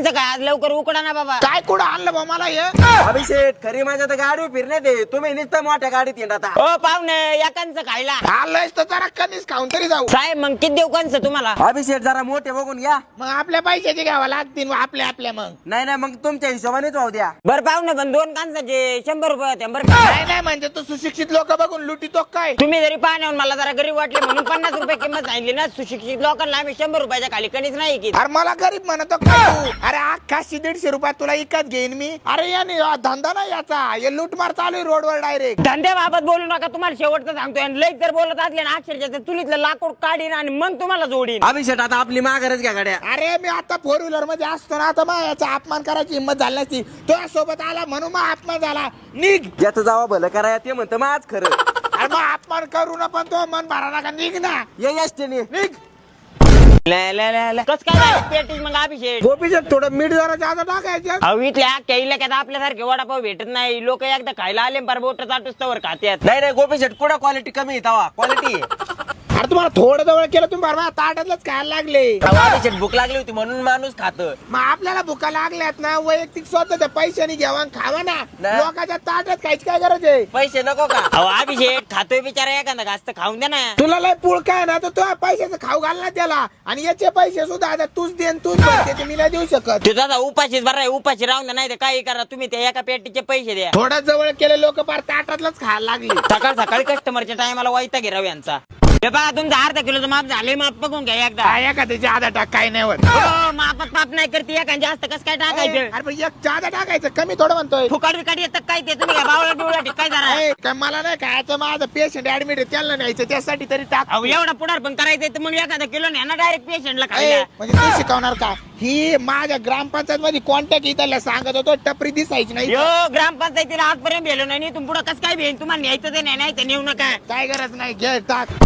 कंच काय आज लवकर उकडा ना बाबा. काय कुठं आणलं बा मला हे? अभिषेक खरी माझ्या तर गाडी फिरण्यात आहे, तुम्ही नुसतं मोठ्या गाडीत येत आता. हो पाहुणे या कंच खायला. खाल्लंयस तर जरा कमीच खाऊन तरी जाऊ. साहेब मग किती देऊ कंच तुम्हाला? अभिषेक जरा मोठे बघून या. मग आपल्या पैशाचे घ्यावं लागतील आपल्या मग. नाही नाही मग तुमच्या हिशोबानेच राहू द्या. बरं पाहुणे पण 2 कंचाचे 100 रुपये होते बरं का? नाही नाही म्हणजे तू सुशिक्षित लोक बघून लुटीतो काय? तुम्ही जरी पाहण्यावर मला जरा गरीब वाटले म्हणून 50 रुपये किंमत सांगितली ना. सुशिक्षित लोकांना आम्ही 100 रुपयाच्या खाली कणीच नाही की. अरे मला गरीब म्हणतो काय तू? अरे 150-150 रुपयात तुला इकत घेईन मी. अरे याने धंदा नाही याचा, हे लूटमार चालू आहे रोडवर डायरेक्ट. धंद्याबाबत बोलू नका, तुम्हाला शेवटचं सांगतोय. आणि लई जर बोलत असले ना अक्षरशः चुलीतलं लाकूड काढीन आणि मग तुम्हाला जोडीन. अभिषेक आता आपली माघारच घ्या गाड्या. अरे मी आता 4 व्हीलर मध्ये असतो ना, आता मग याचा अपमान करायची हिंमत झाली नसती. तो सोबत आला म्हणून मग अपमान झाला. निघ. ज्याचं जावा भलं कराया ते म्हणतं मग आज खरं. अरे मग अपमान करू ना, पण तो मन भरा नका. निघ ना, ये एसटीने. निघ. कस काय झालं पेटीस मग अभिषेक? गोपीचं थोडं मीठ जरा जादा टाकायचं. अहो इथल्या इलाक्यात आपल्यासारखे वडापाव भेटत नाही. लोक एकदा खायला आले पर बोट चाटूस्तवर खात्यात. नाही नाही गोपीशेट कुठं क्वालिटी कमी आहे तवा क्वालिटी. अरे तुम्हाला थोडं जवळ केलं तुम्ही बरोबर ताटातलंच खायला लागले. अभिषेक भूक लागली होती म्हणून माणूस खात. मग आपल्याला भुका लागल्यात ना, वैयक्तिक स्वतःच्या पैशाने घ्यावा आणि खावा ना. नाही. लोकांच्या ताटात खायची काय गरज आहे? पैसे नको का? अहो अभिषेक खातोय बिचारा एखादा घास खाऊन द्या ना. तुला लय पुळ काय ना, तर तुझ्या पैशाचं खाऊ घाल ना त्याला. आणि याचे पैसे सुद्धा आता तूच दे आणि तूच भरते, ते मी नाही देऊ शकत. तू दादा उपाशीच बरं आहे, उपाशी राहून द्या. नाही तर काही करा तुम्ही त्या एका पेटीचे पैसे द्या. थोडं जवळ केले लोक फार ताटातलंच खायला लागले. सकाळ सकाळी कस्टमरच्या टायमाला वाईटा गिराव यांचा. हे बघा तुमचा अर्धा किलोचं माप झाले, माप बघून घ्या एकदा. काय एखाद्याच्या आधा टाक, काय नाही होत. हो मापात माप नाही करते एका जास्त कस काय टाकायचं? अरे पण एक जादा टाकायचं, कमी थोडं म्हणतोय. फुकाट बिकाट येतात काय ते तुम्ही बावळा डोळा काय जरा. ए, काय मला नाही खायचं, माझं पेशंट ऍडमिट आहे त्याला न्यायचं, त्यासाठी तरी टाक. अहो एवढा पुढार पण करायचं तर मग एखादा किलो न्या ना डायरेक्ट पेशंटला ए, खायला. म्हणजे तू शिकवणार का? ही माझ्या ग्रामपंचायत मध्ये कॉन्टॅक्ट इथला सांगत होतो, टपरी दिसायची नाही. यो ग्रामपंचायतीला आजपर्यंत भेलो नाही, तुम्ही पुढे कसं काय भेन? तुम्हाला न्यायचं ते न्यायचं नेऊ नका. काय गरज नाही, घे टाक.